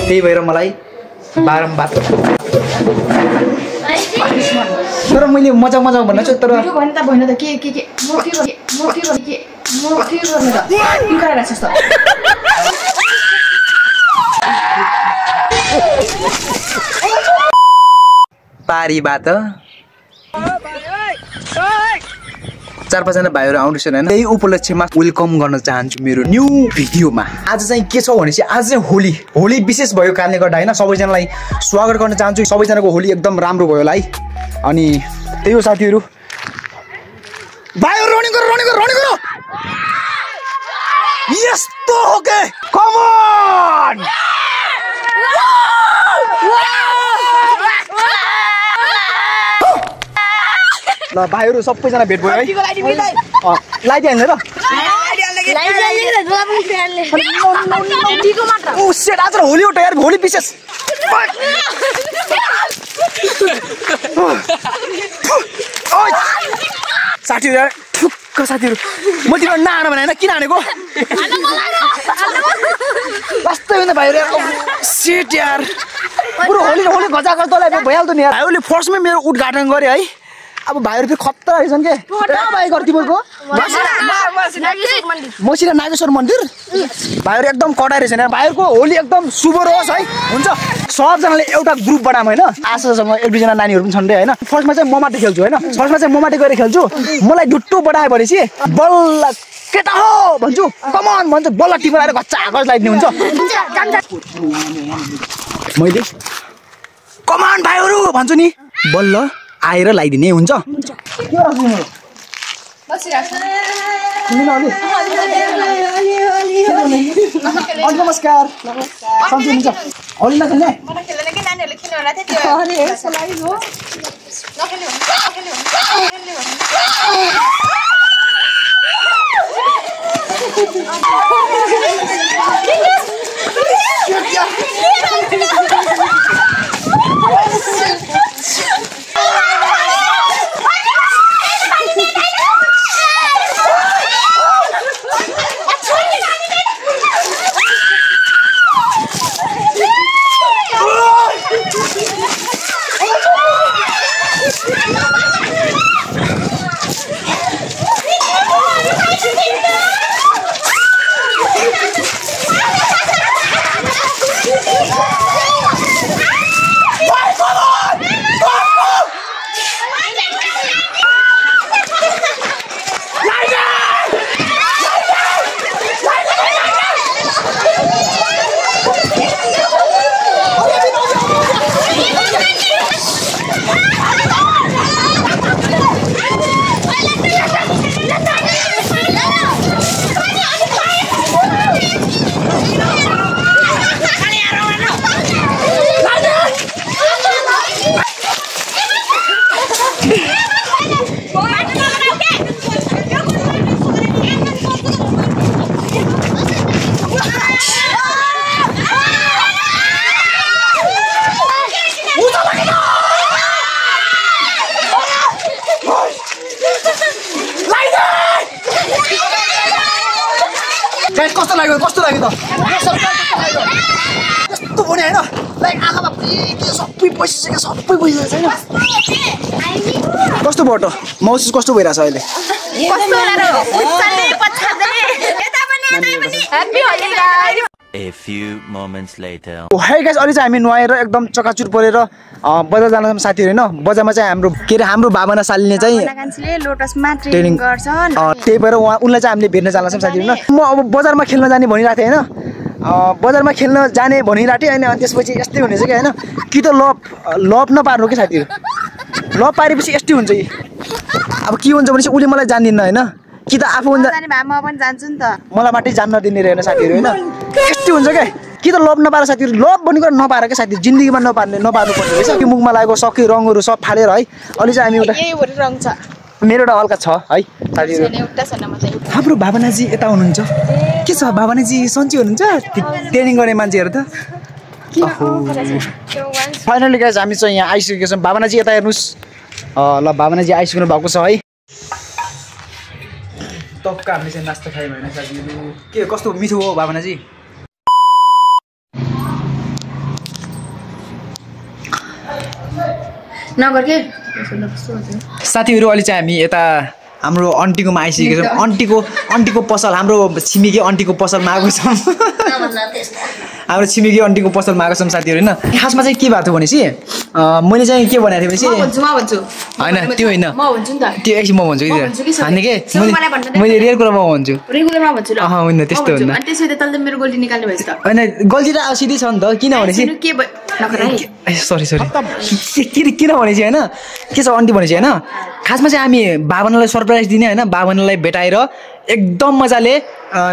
त्यही भएर मलाई बारम्बार तर मैले मजाक भन्न छु तर भन्न त भन्न त के म के गर्ने त लुकाएर राख्छस् त पारी बात 4-5 जना भाइहरु आउँदैछ हैन त्यही उपलक्ष्यमा वेलकम गर्न चाहन्छु मेरो न्यू भिडियोमा आज चाहिँ के छ भनेपछि आज चाहिँ होली विशेष भयो कारणले गर्दा हैन सबैजनालाई स्वागत गर्न चाहन्छु सबैजनाको होली एकदम राम्रो भयो होला है अनि त्यही हो साथीहरु भाइहरु रनिङ गरौ यस्तो हो के कम अन ल भाइहरु सबैजना भेट भयो है लाइदिहाल्ने र ओ सेट आज होली हो यार होली विशेष साथीहरु ठुक्क साथीहरु म तिम्रो नआन भने हैन किन हानेको वास्तै होइन भाइहरु सेट यार पुरो होली गजा तलाई भइहाल्थ्यो नि यार भाइहरुले फर्स्टमै मेरो उद्घाटन गरे है अब भाइहरु फेरि खतरा रहेछन् के कहाँ भाइ गर्ति बोलको मसिना नागेश्वर मन्दिर भाइहरु एकदम कडाइ रहेछ नि भाइहरुको होली एकदम शुभ रहोस् है हुन्छ सबजनाले एउटा ग्रुप बनाम हैन आशासँग एक दुईजना नानीहरु पनि छन् रे हैन फर्स्टमा चाहिँ ममाटे खेल्छु हैन फर्स्टमा चाहिँ ममाटे गएर खेल्छु मलाई डुट्टो बडाए भनेपछि बल्ल केटा हो भन्छु कम अन भन्छु बल्ल टिपर आएर घच्चा गज लाइदिने हुन्छ मैले कम अन भाइहरु भन्छु नि बल्ल आएर लाइदिने हुन्छ नमस्कार सन्चै हुन्छ होली नखेल्ने कस्तो लाग्यो त यस्तो भने हैन लाइक आँखामा सबै पैसिसक्यो सबै पैसा छैन कस्तो भयो त महसुस कस्तो भइरहेछ अहिले A few moments later. Hey guys, अहिले चाहिँ हामी नुहाएर एकदम चकाचुर परेर बजार जान साथीहरु हैन बजारमा चाहिँ हाम्रो भावना सालिने चाहिँ लोटसमा ट्रेनिङ गर्छन् त्यही भएर उनलाई चाहिँ हामीले भेट्न जान्छौँ साथीहरु हैन म अब बजारमा खेल्न जाने भनिराथे हैन बजारमा खेल्न जाने भनिराथे हैन त्यसपछि यस्तै हुनेछ के हैन कि त लप नपार्नु के साथीहरु लप पारेपछि यस्तै हुन्छ कि अब के हुन्छ भनेपछि उले मलाई जान्दिन्न हैन कि त आफू जाने भए म पनि जान्छु नि त मलाई मात्रै जान्न दिने रहेन साथीहरु हैन यस्तै हुन्छ के कि त लभ नपाएर साथीहरु लभ भनेको नपाएर के साथीहरु जिन्दगीमा नपार्नु पर्ने रहेछ कि मुखमा लागेको सबै रङहरु सब फालेर है अलि चाहिँ हामी एउटा यही भरि रङ छ मेरो एउटा हल्का छ है साथीहरु एउटा छैन म चाहिँ हाम्रो भावनाजी यता हुनुहुन्छ के छ भावनाजी सन्चै हुनुहुन्छ ट्रेनिङ गर्ने मान्छेहरु त फाइनली गाइस हामी चाहिँ यहाँ आइसकेका छौं भावनाजी यता हेर्नुस् ल भावनाजी आइसक्नु भएको छ है टक्का हामीले चाहिँ नास्ता खायौँ हैन साथीहरु के कस्तो मिठो हो भावनाजी नगर के साथीहरू अहिले चाहिँ हामी यता हाम्रो आन्टीकोमा आइसकेको छौँ आन्टीको पसल हाम्रो छिमेकी आन्टीको पसलमा आएको छौँ हाम्रो छिमेकी आन्टीको पसलमा आएको छौँ साथीहरू होइन खासमा चाहिँ के भएको थियो भनेपछि मैले चाहिँ के भनेको थिएँ भनेपछि होइन त्यो होइन त्यो एकछिन म भन्छु कि भन्ने के मैले रियल कुरा म भन्छु रेगुलरमा भन्छु ल होइन त्यस्तो हुन्न अनि त्यसपछि तले त मेरो गल्ती निकाल्नु भएछ त होइन गल्ती त सिधै छ नि त किन भनेपछि सरी किन भनेपछि होइन के छ आन्टी भनेपछि होइन खासमा चाहिँ हामी बाबनालाई सरप्राइज दिने होइन बाबनालाई भेटाएर एकदम मजाले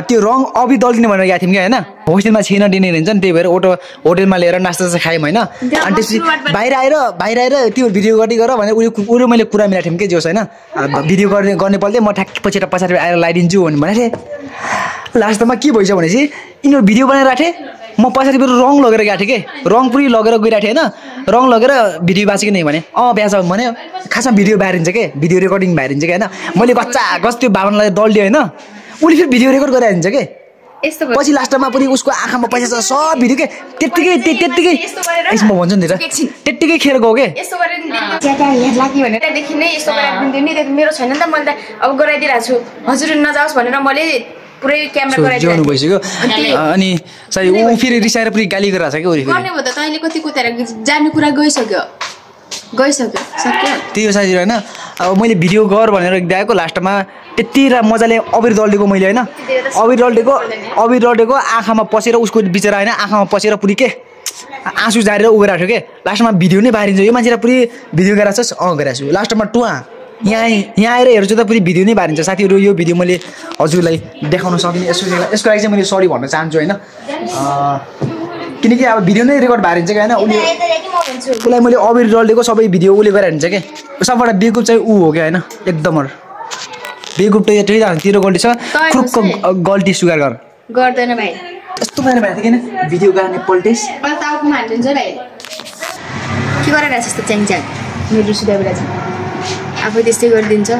त्यो रङ अबि दल्दिने भनेर गएको थियौँ कि होइन होस्टेलमा छिन दिने हुन्छ नि त्यही भएर होटेलमा लिएर नास्ता खायौँ होइन अनि त्यसपछि बाहिर आएर त्यो भिडियो गर्दै गर भनेर उसले मैले कुरा मिलाएको थियौँ कि जोस् होइन भिडियो गर्ने पल्टै म ठ्याक्क पछाडि आएर लगाइदिन्छु भनेको थिएँ लास्टमा के भइसक्यो भनेपछि यिनीहरू भिडियो बनाएर राखेँ म पछाडि फेरि रङ लगेर गएको थिएँ कि रङ पुरै लगेर गइरहेको थिएँ होइन रङ लगेर भिडियो बाँचेको नै भने बिहा छ भने खासमा भिडियो बाहिरिन्छ कि भिडियो रेकर्डिङ बाहिरिन्छ कि होइन मैले गस त्यो भावनालाई दल्दियो होइन उसले फेरि भिडियो रेकर्ड गरिहालिन्छ कि पछि लास्टमा पनि उसको आँखामा पैसा छ सब भिडियो के त्यत्तिकै म भन्छु नि त्यत्तिकै खेर गयो कि मेरो छैन नि त मैले त अब गराइदिरहेको छु हजुर नजाओस् भनेर मैले पुरै क्यामेरा गराइदिनु भइसक्यो अनि सरी ऊ फेरि रिसाएर पनि गाली गरिरहेको छ कि गर्ने भयो त तैँले कति कुतेर जाने कुरा गइसक्यो सक्यो त्यही हो साथीहरू होइन अब मैले भिडियो गर भनेर देखाएको लास्टमा त्यति मजाले अबिर दल्डेको मैले होइन अबिर दल्डेको आँखामा पसेर उसको बिचरा होइन आँखामा पसेर पुरै के आँसु झारेर उ गरिरहेको थियो के लास्टमा भिडियो नै बाहिरिन्छ यो मान्छेलाई पुरै भिडियो गराएको छस् गराएको छु लास्टमा टुवा यहाँ आएर हेर्छु त पुरै भिडियो नै बाहिरिन्छ साथीहरू यो भिडियो मैले हजुरलाई देखाउन सकिनँ यसको लागि चाहिँ मैले सरी भन्न चाहन्छु होइन किनकि अब भिडियो नै रेकर्ड बाहिरिन्छ कि होइन उसलाई मैले अबिर दल्डेको सबै भिडियो उसले गराइदिन्छ कि सबबाट बेकुप चाहिँ ऊ हो क्या होइन एकदम बेकुप त तेरो गल्ती छ खुक्क गल्ती स्वीकार गर्दैन भाइ यस्तो मेरो भाइ किन भिडियो गर्ने पल्टेस मलाई टाउकोमा हालिदिन्छ भाइ के गरेर यस्तो च्याङ मेरो सुधा बेला चाहिँ आफै त्यस्तै गरिदिन्छ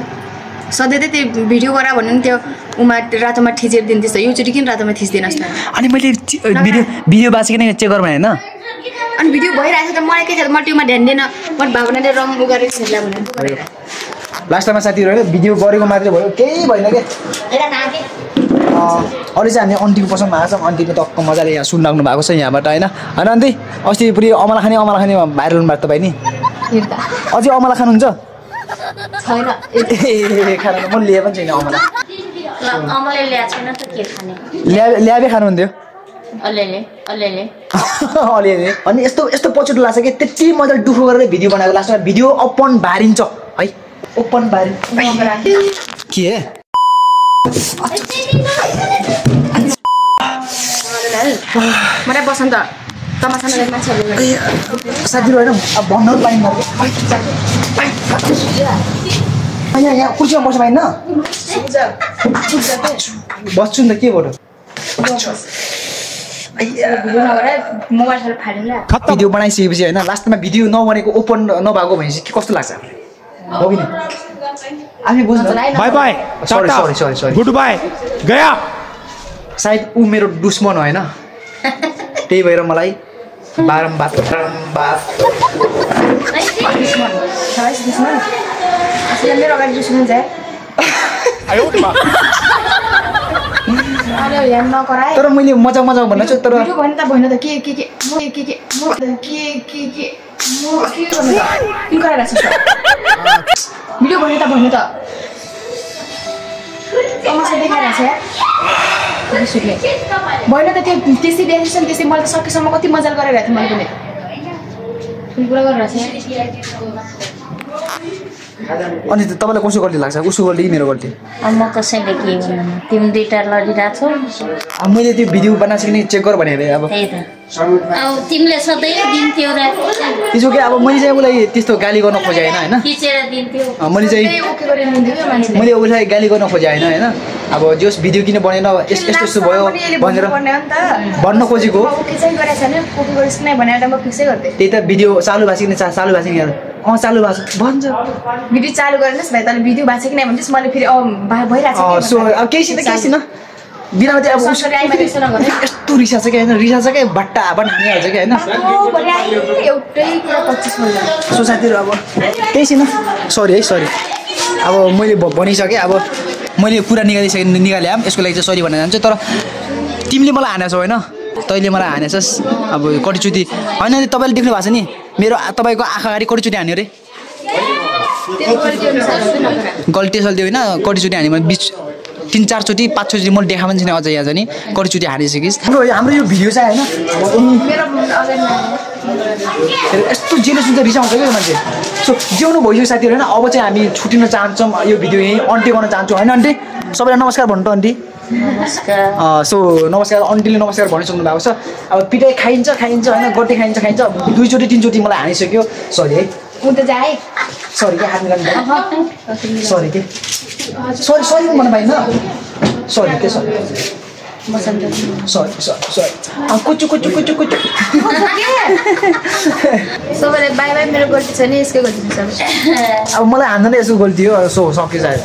सधैँ त त्यो भिडियो गरा भन्नु नि त्यो उमा रातोमा ठिचेर दिन्थेछ योचोटि किन रातोमा थिच्दिनस् त अनि मैले भिडियो बाँचेको नै चेक गरौँ होइन अनि भिडियो भइरहेको छ त मलाई के थाहा म त्योमा ध्यान दिएन म भावनाले रङ उगारेको छ भनेर लास्टमा साथीहरू होइन भिडियो गरेको मात्रै भयो केही भएन के अहिले चाहिँ हामी आन्टीको पसलमा आएको छौँ आन्टीले टक्क मजाले यहाँ सुनिराख्नु भएको छ यहाँबाट होइन होइन आन्टी अस्ति पुरै अमला खाने भाइरल भएको तपाईँ नि अझै अमला खानुहुन्छ खाना म लिए पनि छैन अमला ल्याबे खानुहुन्थ्यो अलिअलि अनि यस्तो पछुटो लाग्छ कि त्यति मजाले दुःख गरेर भिडियो बनाएको लास्टमा भिडियो ओपन बारिन्छ है ओपन बारिन्छ के मलाई बसन्त तमासामा मान्छेहरूले साथीहरू होइन अब भन्न पाइन्न यहाँ कुर्सीमा बस्नु पाइन्न बस्छु नि त के भयो भिडियो बनाइसकेपछि होइन लास्टमा भिडियो नबनेको ओपन नभएको भनेपछि के कस्तो लाग्छ हो कि आफै बुझ्नु bye bye sorry good bye गया सायद ऊ मेरो दुश्मन होइन त्यही भएर मलाई बारम्बार मेरो अगाडि दुश्मन छ तर मैले मजाक भन्न छु तर भएन त के भिडियो भने त भन्नु त तमासा देखाइरहेको छ भएन त त्यो त्यस्तै देखेको नि त्यस्तै मैले त सकेसम्म कति मजाले गरिरहेको थिएँ मैले पनि कुरा गरिरहेको अनि तपाईँलाई कसो गल्ती लाग्छ उसको गल्ती कि मेरो गल्ती म कसैले के भन्नु तिमी दुईटा लडिरहेको छौ मैले त्यो भिडियो बनाइसकेँ चेक गर भने अब तिमीले सधैँ दिन्थ्यौ र त्यसो के अब मैले चाहिँ उसलाई त्यस्तो गाली गर्न खोजेँ होइन खिचेर दिन्थ्यौ मैले उसलाई गाली गर्न खोजेँ होइन अब जस भिडियो किन बनेन यस्तो भयो भनेर भन्न खोजेको त्यही त भिडियो चालु भएको कि चालु भएको छैन चालु भएको भन्छ भिडियो चालु गर्नुहोस् भाइ तैँले भिडियो भएको छ कि नै भन्नुहोस् मैले फेरि भइरहेको अब केही छैन बिनामा चाहिँ अब सरसरी आइमा त्यसो नगर्नु है। यस्तो रिसा छ कि होइन रिसा छ कि बट्टा हानी हाल्छ कि होइन एउटै कुरा 25 मिनट सो साथीहरू अब त्यही छैन सरी है सरी अब मैले भनिसकेँ अब मैले कुरा निकालेँ यसको लागि चाहिँ सरी भन्न चाहन्छु तर तिमीले मलाई हानेछौ होइन तैँले मलाई हानेछस् अब कटिचुटी होइन तपाईँले देख्नु भएको छ नि मेरो तपाईँको आँखा अगाडि कटिचुटी हान्यो अरे गल्ती सल्ती होइन कटिचुटी हाने मैले 3-4 चोटि 5 चोटि मैले देखा पनि छैन अझ यहाँ चाहिँ नि कटिचुटी हानिसकिस् हाम्रो यो भिडियो चाहिँ होइन यस्तो जेलस हुन्छ रिसाउँछ क्या मान्छे सो जिउनु भइसक्यो साथीहरू होइन अब चाहिँ हामी छुटिन चाहन्छौँ यो भिडियो यहीँ अन्त्य गर्न चाहन्छौँ होइन आन्टी सबैलाई नमस्कार भन्नु त आन्टी सो नमस्कार आन्टीले नमस्कार भनिसक्नु भएको छ अब पिटाइ खाइन्छ होइन गड्डे खाइन्छ 2 चोटि 3 चोटि मलाई हानिसक्यो सरी है सरी क्या हात मिलाउनु सरी के सरी भन्नु पाइन्न सरी के सरी कुचु सबैलाई बाई बाई मेरो गल्ती छ नि यसकै गल्ती छ अब मलाई हान्दैन यसको गल्ती हो सो सक्यो सायद